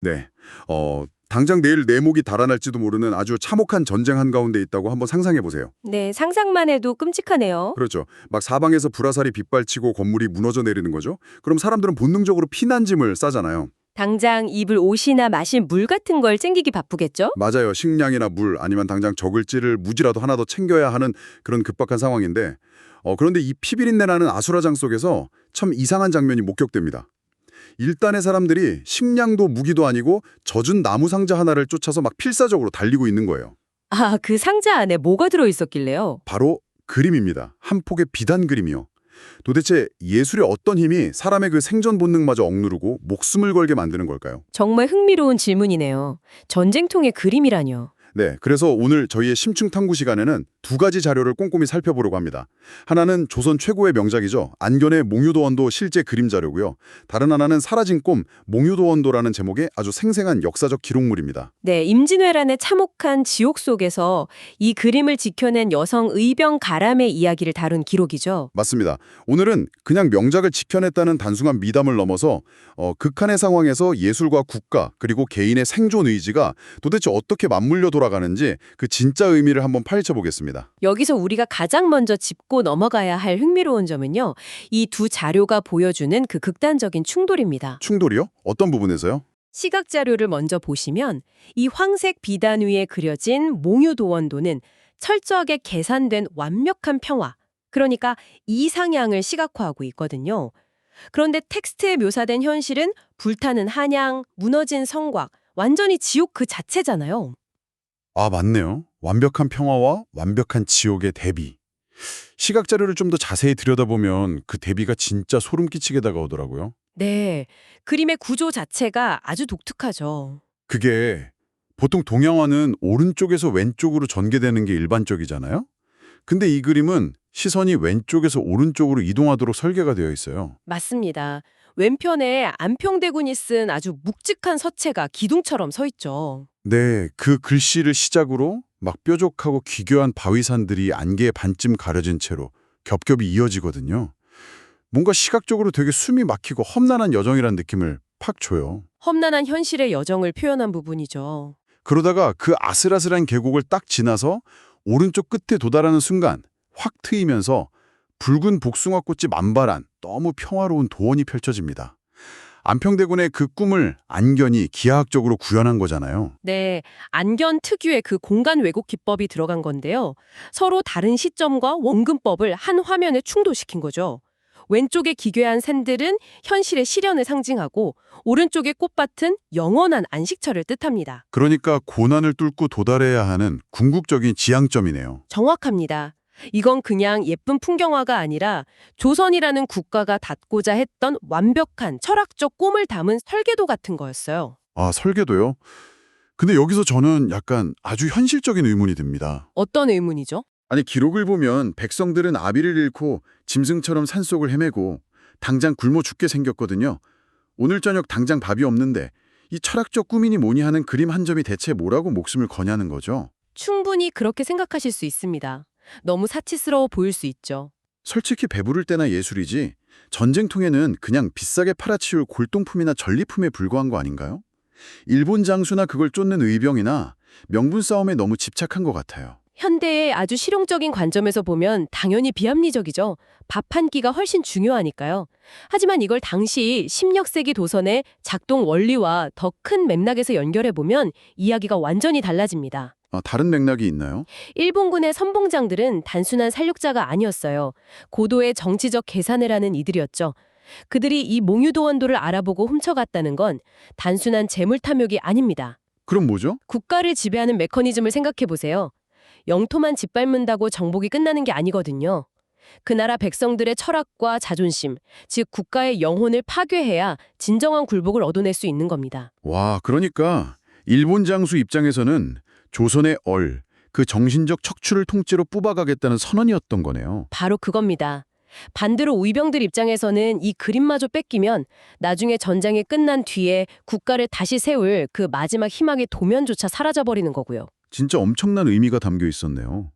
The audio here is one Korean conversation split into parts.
네. 당장 내일 내 목이 달아날지도 모르는 아주 참혹한 전쟁 한가운데 있다고 한번 상상해 보세요. 네, 상상만 해도 끔찍하네요. 그렇죠. 막 사방에서 불화살이 빗발치고 건물이 무너져 내리는 거죠. 그럼 사람들은 본능적으로 피난짐을 싸잖아요. 당장 입을 옷이나 마실 물 같은 걸 챙기기 바쁘겠죠? 맞아요. 식량이나 물 아니면 당장 적을 찌를 무지라도 하나 더 챙겨야 하는 그런 급박한 상황인데 그런데 이 피비린내 나는 아수라장 속에서 참 이상한 장면이 목격됩니다. 일단의 사람들이 식량도 무기도 아니고 젖은 나무 상자 하나를 쫓아서 막 필사적으로 달리고 있는 거예요. 아, 그 상자 안에 뭐가 들어있었길래요? 바로 그림입니다. 한 폭의 비단 그림이요. 도대체 예술의 어떤 힘이 사람의 그 생존 본능마저 억누르고 목숨을 걸게 만드는 걸까요? 정말 흥미로운 질문이네요. 전쟁통의 그림이라뇨. 네, 그래서 오늘 저희의 심층 탐구 시간에는 두 가지 자료를 꼼꼼히 살펴보려고 합니다. 하나는 조선 최고의 명작이죠. 안견의 몽유도원도 실제 그림 자료고요. 다른 하나는 사라진 꿈, 몽유도원도라는 제목의 아주 생생한 역사적 기록물입니다. 네, 임진왜란의 참혹한 지옥 속에서 이 그림을 지켜낸 여성 의병 가람의 이야기를 다룬 기록이죠. 맞습니다. 오늘은 그냥 명작을 지켜냈다는 단순한 미담을 넘어서 극한의 상황에서 예술과 국가 그리고 개인의 생존 의지가 도대체 어떻게 맞물려 돌아가는지 그 진짜 의미를 한번 파헤쳐 보겠습니다. 여기서 우리가 가장 먼저 짚고 넘어가야 할 흥미로운 점은요. 이 두 자료가 보여주는 그 극단적인 충돌입니다. 충돌이요? 어떤 부분에서요? 시각 자료를 먼저 보시면 이 황색 비단 위에 그려진 몽유도원도는 철저하게 계산된 완벽한 평화, 그러니까 이상향을 시각화하고 있거든요. 그런데 텍스트에 묘사된 현실은 불타는 한양, 무너진 성곽, 완전히 지옥 그 자체잖아요. 아, 맞네요. 완벽한 평화와 완벽한 지옥의 대비. 시각 자료를 좀 더 자세히 들여다보면 그 대비가 진짜 소름 끼치게 다가오더라고요. 네, 그림의 구조 자체가 아주 독특하죠. 그게 보통 동양화는 오른쪽에서 왼쪽으로 전개되는 게 일반적이잖아요? 근데 이 그림은 시선이 왼쪽에서 오른쪽으로 이동하도록 설계가 되어 있어요. 맞습니다. 왼편에 안평대군이 쓴 아주 묵직한 서체가 기둥처럼 서 있죠. 네, 그 글씨를 시작으로 막 뾰족하고 기괴한 바위산들이 안개에 반쯤 가려진 채로 겹겹이 이어지거든요. 뭔가 시각적으로 되게 숨이 막히고 험난한 여정이란 느낌을 팍 줘요. 험난한 현실의 여정을 표현한 부분이죠. 그러다가 그 아슬아슬한 계곡을 딱 지나서 오른쪽 끝에 도달하는 순간 확 트이면서 붉은 복숭아꽃이 만발한 너무 평화로운 도원이 펼쳐집니다. 안평대군의 그 꿈을 안견이 기하학적으로 구현한 거잖아요. 네, 안견 특유의 그 공간 왜곡 기법이 들어간 건데요. 서로 다른 시점과 원근법을 한 화면에 충돌시킨 거죠. 왼쪽의 기괴한 샌들은 현실의 시련을 상징하고 오른쪽의 꽃밭은 영원한 안식처를 뜻합니다. 그러니까 고난을 뚫고 도달해야 하는 궁극적인 지향점이네요. 정확합니다. 이건 그냥 예쁜 풍경화가 아니라 조선이라는 국가가 닿고자 했던 완벽한 철학적 꿈을 담은 설계도 같은 거였어요. 아, 설계도요? 근데 여기서 저는 약간 아주 현실적인 의문이 듭니다. 어떤 의문이죠? 아니, 기록을 보면 백성들은 아비를 잃고 짐승처럼 산속을 헤매고 당장 굶어 죽게 생겼거든요. 오늘 저녁 당장 밥이 없는데 이 철학적 꿈이니 뭐니 하는 그림 한 점이 대체 뭐라고 목숨을 거냐는 거죠. 충분히 그렇게 생각하실 수 있습니다. 너무 사치스러워 보일 수 있죠. 솔직히 배부를 때나 예술이지 전쟁통에는 그냥 비싸게 팔아치울 골동품이나 전리품에 불과한 거 아닌가요? 일본 장수나 그걸 쫓는 의병이나 명분 싸움에 너무 집착한 것 같아요. 현대의 아주 실용적인 관점에서 보면 당연히 비합리적이죠. 밥 한 끼가 훨씬 중요하니까요. 하지만 이걸 당시 16세기 도선의 작동 원리와 더 큰 맥락에서 연결해보면 이야기가 완전히 달라집니다. 아, 다른 맥락이 있나요? 일본군의 선봉장들은 단순한 살육자가 아니었어요. 고도의 정치적 계산을 하는 이들이었죠. 그들이 이 몽유도원도를 알아보고 훔쳐갔다는 건 단순한 재물 탐욕이 아닙니다. 그럼 뭐죠? 국가를 지배하는 메커니즘을 생각해보세요. 영토만 짓밟는다고 정복이 끝나는 게 아니거든요. 그 나라 백성들의 철학과 자존심, 즉 국가의 영혼을 파괴해야 진정한 굴복을 얻어낼 수 있는 겁니다. 와, 그러니까 일본 장수 입장에서는 조선의 그 정신적 척추를 통째로 뽑아가겠다는 선언이었던 거네요. 바로 그겁니다. 반대로 의병들 입장에서는 이 그림마저 뺏기면 나중에 전쟁이 끝난 뒤에 국가를 다시 세울 그 마지막 희망의 도면조차 사라져버리는 거고요. 진짜 엄청난 의미가 담겨 있었네요.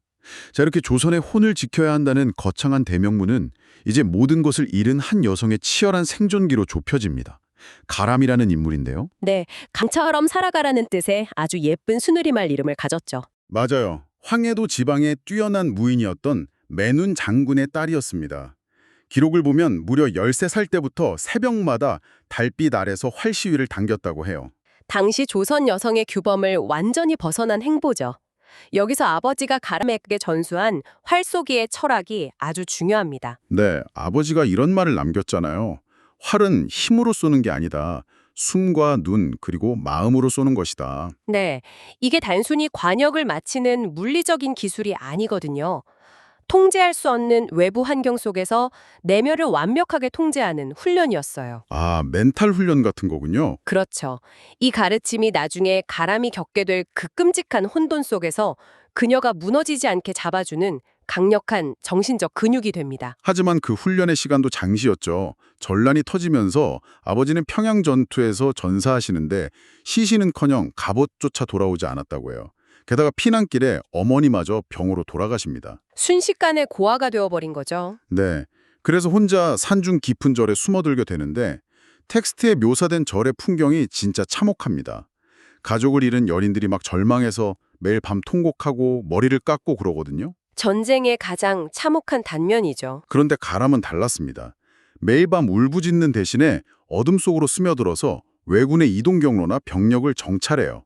자, 이렇게 조선의 혼을 지켜야 한다는 거창한 대명문은 이제 모든 것을 잃은 한 여성의 치열한 생존기로 좁혀집니다. 가람이라는 인물인데요. 네, 강처럼 살아가라는 뜻의 아주 예쁜 수느리말 이름을 가졌죠. 맞아요. 황해도 지방의 뛰어난 무인이었던 맨운 장군의 딸이었습니다. 기록을 보면 무려 13살 때부터 새벽마다 달빛 아래서 활 시위를 당겼다고 해요. 당시 조선 여성의 규범을 완전히 벗어난 행보죠. 여기서 아버지가 가람에게 전수한 활 쏘기의 철학이 아주 중요합니다. 네, 아버지가 이런 말을 남겼잖아요. 활은 힘으로 쏘는 게 아니다. 숨과 눈 그리고 마음으로 쏘는 것이다. 네, 이게 단순히 관역을 맞히는 물리적인 기술이 아니거든요. 통제할 수 없는 외부 환경 속에서 내면을 완벽하게 통제하는 훈련이었어요. 아, 멘탈 훈련 같은 거군요. 그렇죠. 이 가르침이 나중에 가람이 겪게 될 그 끔찍한 혼돈 속에서 그녀가 무너지지 않게 잡아주는 강력한 정신적 근육이 됩니다. 하지만 그 훈련의 시간도 장시였죠. 전란이 터지면서 아버지는 평양 전투에서 전사하시는데 시신은커녕 갑옷조차 돌아오지 않았다고 해요. 게다가 피난길에 어머니마저 병으로 돌아가십니다. 순식간에 고아가 되어버린 거죠. 네, 그래서 혼자 산중 깊은 절에 숨어들게 되는데 텍스트에 묘사된 절의 풍경이 진짜 참혹합니다. 가족을 잃은 연인들이 막 절망해서 매일 밤 통곡하고 머리를 깎고 그러거든요. 전쟁의 가장 참혹한 단면이죠. 그런데 가람은 달랐습니다. 매일 밤 울부짖는 대신에 어둠 속으로 스며들어서 왜군의 이동 경로나 병력을 정찰해요.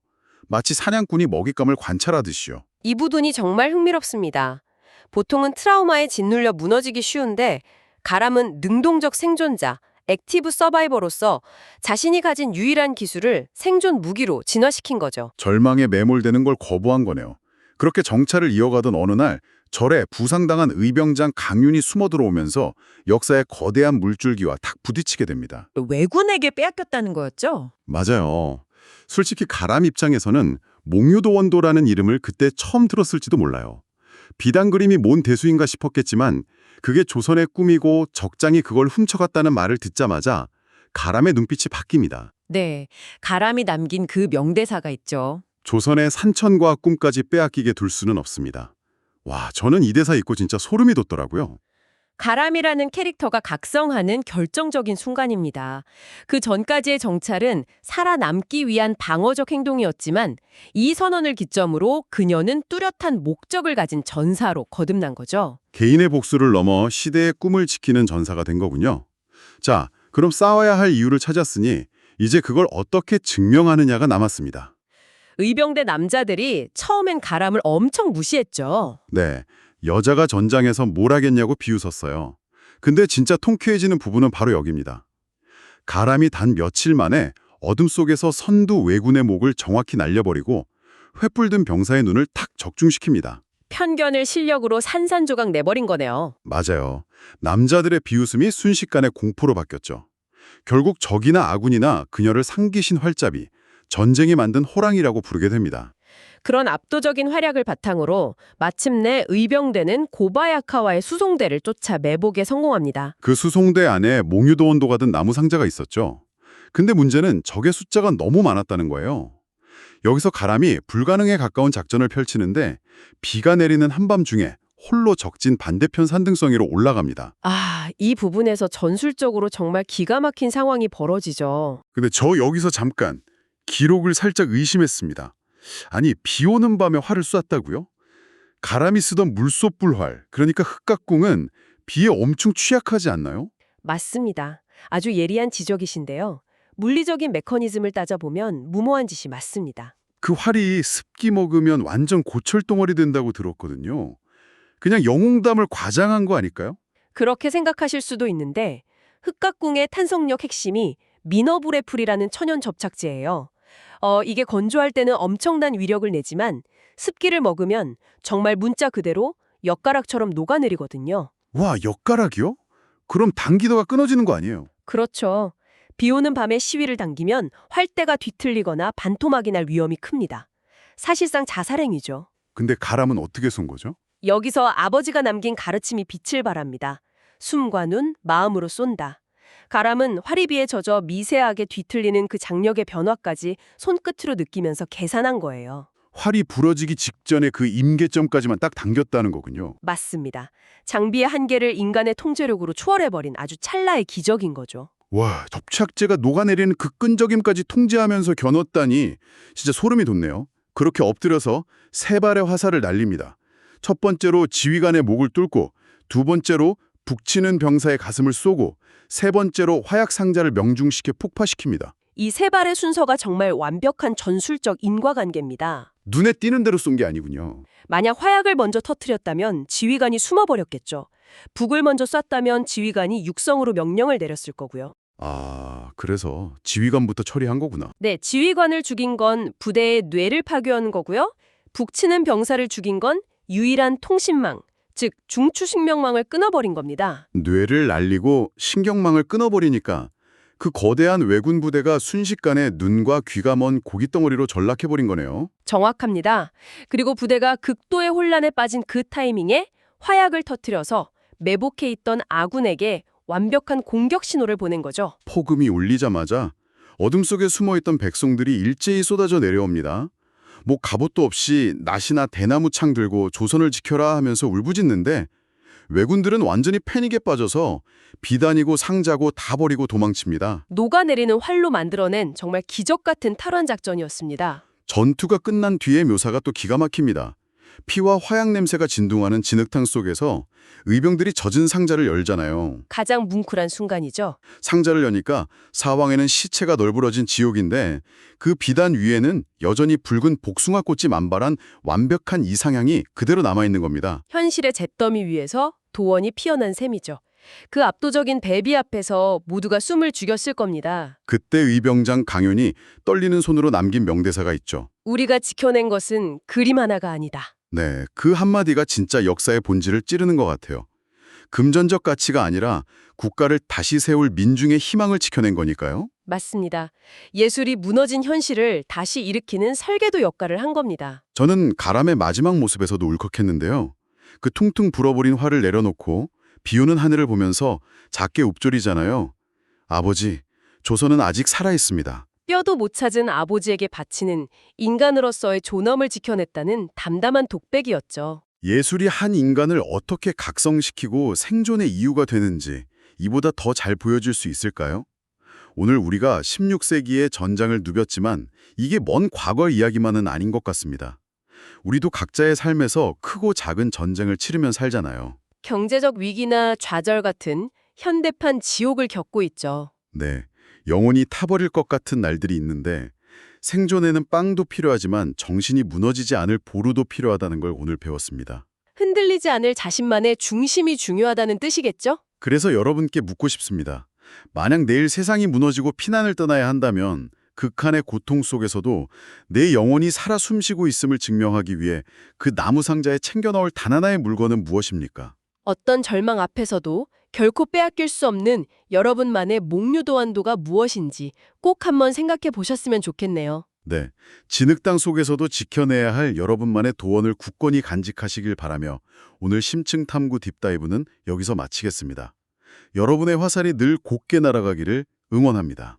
마치 사냥꾼이 먹잇감을 관찰하듯이요. 이 부분이 정말 흥미롭습니다. 보통은 트라우마에 짓눌려 무너지기 쉬운데 가람은 능동적 생존자, 액티브 서바이버로서 자신이 가진 유일한 기술을 생존 무기로 진화시킨 거죠. 절망에 매몰되는 걸 거부한 거네요. 그렇게 정찰을 이어가던 어느 날 절에 부상당한 의병장 강윤이 숨어 들어오면서 역사의 거대한 물줄기와 탁 부딪히게 됩니다. 왜군에게 빼앗겼다는 거였죠? 맞아요. 솔직히 가람 입장에서는 몽유도원도라는 이름을 그때 처음 들었을지도 몰라요. 비단 그림이 뭔 대수인가 싶었겠지만 그게 조선의 꿈이고 적장이 그걸 훔쳐갔다는 말을 듣자마자 가람의 눈빛이 바뀝니다. 네, 가람이 남긴 그 명대사가 있죠. 조선의 산천과 꿈까지 빼앗기게 둘 수는 없습니다. 와, 저는 이 대사 읽고 진짜 소름이 돋더라고요. 가람이라는 캐릭터가 각성하는 결정적인 순간입니다. 그 전까지의 정찰은 살아남기 위한 방어적 행동이었지만 이 선언을 기점으로 그녀는 뚜렷한 목적을 가진 전사로 거듭난 거죠. 개인의 복수를 넘어 시대의 꿈을 지키는 전사가 된 거군요. 자, 그럼 싸워야 할 이유를 찾았으니 이제 그걸 어떻게 증명하느냐가 남았습니다. 의병대 남자들이 처음엔 가람을 엄청 무시했죠. 네, 여자가 전장에서 뭘 하겠냐고 비웃었어요. 근데 진짜 통쾌해지는 부분은 바로 여기입니다. 가람이 단 며칠 만에 어둠 속에서 선두 왜군의 목을 정확히 날려버리고 횃불 든 병사의 눈을 탁 적중시킵니다. 편견을 실력으로 산산조각 내버린 거네요. 맞아요. 남자들의 비웃음이 순식간에 공포로 바뀌었죠. 결국 적이나 아군이나 그녀를 상기신 활잡이, 전쟁이 만든 호랑이라고 부르게 됩니다. 그런 압도적인 활약을 바탕으로 마침내 의병대는 고바야카와의 수송대를 쫓아 매복에 성공합니다. 그 수송대 안에 몽유도원도가 든 나무 상자가 있었죠. 근데 문제는 적의 숫자가 너무 많았다는 거예요. 여기서 가람이 불가능에 가까운 작전을 펼치는데 비가 내리는 한밤중에 홀로 적진 반대편 산등성이로 올라갑니다. 아, 이 부분에서 전술적으로 정말 기가 막힌 상황이 벌어지죠. 근데 저 여기서 잠깐 기록을 살짝 의심했습니다. 아니, 비 오는 밤에 활을 쐈다고요? 가람이 쓰던 물소불활, 그러니까 흑각궁은 비에 엄청 취약하지 않나요? 맞습니다. 아주 예리한 지적이신데요. 물리적인 메커니즘을 따져보면 무모한 짓이 맞습니다. 그 활이 습기 먹으면 완전 고철덩어리 된다고 들었거든요. 그냥 영웅담을 과장한 거 아닐까요? 그렇게 생각하실 수도 있는데 흑각궁의 탄성력 핵심이 미너브레풀이라는 천연 접착제예요. 이게 건조할 때는 엄청난 위력을 내지만 습기를 먹으면 정말 문자 그대로 엿가락처럼 녹아내리거든요. 와, 엿가락이요? 그럼 당기도가 끊어지는 거 아니에요? 그렇죠. 비 오는 밤에 시위를 당기면 활대가 뒤틀리거나 반토막이 날 위험이 큽니다. 사실상 자살행위죠. 근데 가람은 어떻게 쏜 거죠? 여기서 아버지가 남긴 가르침이 빛을 발합니다. 숨과 눈, 마음으로 쏜다. 가람은 화리비에 젖어 미세하게 뒤틀리는 그 장력의 변화까지 손끝으로 느끼면서 계산한 거예요. 활이 부러지기 직전에 그 임계점까지만 딱 당겼다는 거군요. 맞습니다. 장비의 한계를 인간의 통제력으로 초월해버린 아주 찰나의 기적인 거죠. 와, 접착제가 녹아내리는 그 끈적임까지 통제하면서 겨눴다니 진짜 소름이 돋네요. 그렇게 엎드려서 세 발의 화살을 날립니다. 첫 번째로 지휘관의 목을 뚫고, 두 번째로 북치는 병사의 가슴을 쏘고, 세 번째로 화약 상자를 명중시켜 폭파시킵니다. 이 세 발의 순서가 정말 완벽한 전술적 인과관계입니다. 눈에 띄는 대로 쏜 게 아니군요. 만약 화약을 먼저 터뜨렸다면 지휘관이 숨어버렸겠죠. 북을 먼저 쐈다면 지휘관이 육성으로 명령을 내렸을 거고요. 아, 그래서 지휘관부터 처리한 거구나. 네, 지휘관을 죽인 건 부대의 뇌를 파괴한 거고요. 북치는 병사를 죽인 건 유일한 통신망, 즉 중추신명망을 끊어버린 겁니다. 뇌를 날리고 신경망을 끊어버리니까 그 거대한 왜군 부대가 순식간에 눈과 귀가 먼 고깃덩어리로 전락해버린 거네요. 정확합니다. 그리고 부대가 극도의 혼란에 빠진 그 타이밍에 화약을 터뜨려서 매복해 있던 아군에게 완벽한 공격 신호를 보낸 거죠. 폭음이 울리자마자 어둠 속에 숨어있던 백성들이 일제히 쏟아져 내려옵니다. 뭐 갑옷도 없이 낫이나 대나무 창 들고 조선을 지켜라 하면서 울부짖는데 왜군들은 완전히 패닉에 빠져서 비단이고 상자고 다 버리고 도망칩니다. 녹아내리는 활로 만들어낸 정말 기적 같은 탈환 작전이었습니다. 전투가 끝난 뒤의 묘사가 또 기가 막힙니다. 피와 화약 냄새가 진동하는 진흙탕 속에서 의병들이 젖은 상자를 열잖아요. 가장 뭉클한 순간이죠. 상자를 여니까 사방에는 시체가 널브러진 지옥인데 그 비단 위에는 여전히 붉은 복숭아꽃이 만발한 완벽한 이상향이 그대로 남아있는 겁니다. 현실의 잿더미 위에서 도원이 피어난 셈이죠. 그 압도적인 대비 앞에서 모두가 숨을 죽였을 겁니다. 그때 의병장 강연이 떨리는 손으로 남긴 명대사가 있죠. 우리가 지켜낸 것은 그림 하나가 아니다. 네, 그 한마디가 진짜 역사의 본질을 찌르는 것 같아요. 금전적 가치가 아니라 국가를 다시 세울 민중의 희망을 지켜낸 거니까요. 맞습니다. 예술이 무너진 현실을 다시 일으키는 설계도 역할을 한 겁니다. 저는 가람의 마지막 모습에서도 울컥했는데요. 그 퉁퉁 불어버린 활을 내려놓고 비오는 하늘을 보면서 작게 읊조리잖아요. 아버지, 조선은 아직 살아있습니다. 뼈도 못 찾은 아버지에게 바치는 인간으로서의 존엄을 지켜냈다는 담담한 독백이었죠. 예술이 한 인간을 어떻게 각성시키고 생존의 이유가 되는지 이보다 더 잘 보여줄 수 있을까요? 오늘 우리가 16세기의 전장을 누볐지만 이게 먼 과거 이야기만은 아닌 것 같습니다. 우리도 각자의 삶에서 크고 작은 전쟁을 치르며 살잖아요. 경제적 위기나 좌절 같은 현대판 지옥을 겪고 있죠. 네, 영혼이 타버릴 것 같은 날들이 있는데 생존에는 빵도 필요하지만 정신이 무너지지 않을 보루도 필요하다는 걸 오늘 배웠습니다. 흔들리지 않을 자신만의 중심이 중요하다는 뜻이겠죠? 그래서 여러분께 묻고 싶습니다. 만약 내일 세상이 무너지고 피난을 떠나야 한다면 극한의 고통 속에서도 내 영혼이 살아 숨쉬고 있음을 증명하기 위해 그 나무 상자에 챙겨 넣을 단 하나의 물건은 무엇입니까? 어떤 절망 앞에서도 결코 빼앗길 수 없는 여러분만의 몽유도안도가 무엇인지 꼭 한번 생각해 보셨으면 좋겠네요. 네, 진흙탕 속에서도 지켜내야 할 여러분만의 도원을 굳건히 간직하시길 바라며 오늘 심층 탐구 딥다이브는 여기서 마치겠습니다. 여러분의 화살이 늘 곱게 날아가기를 응원합니다.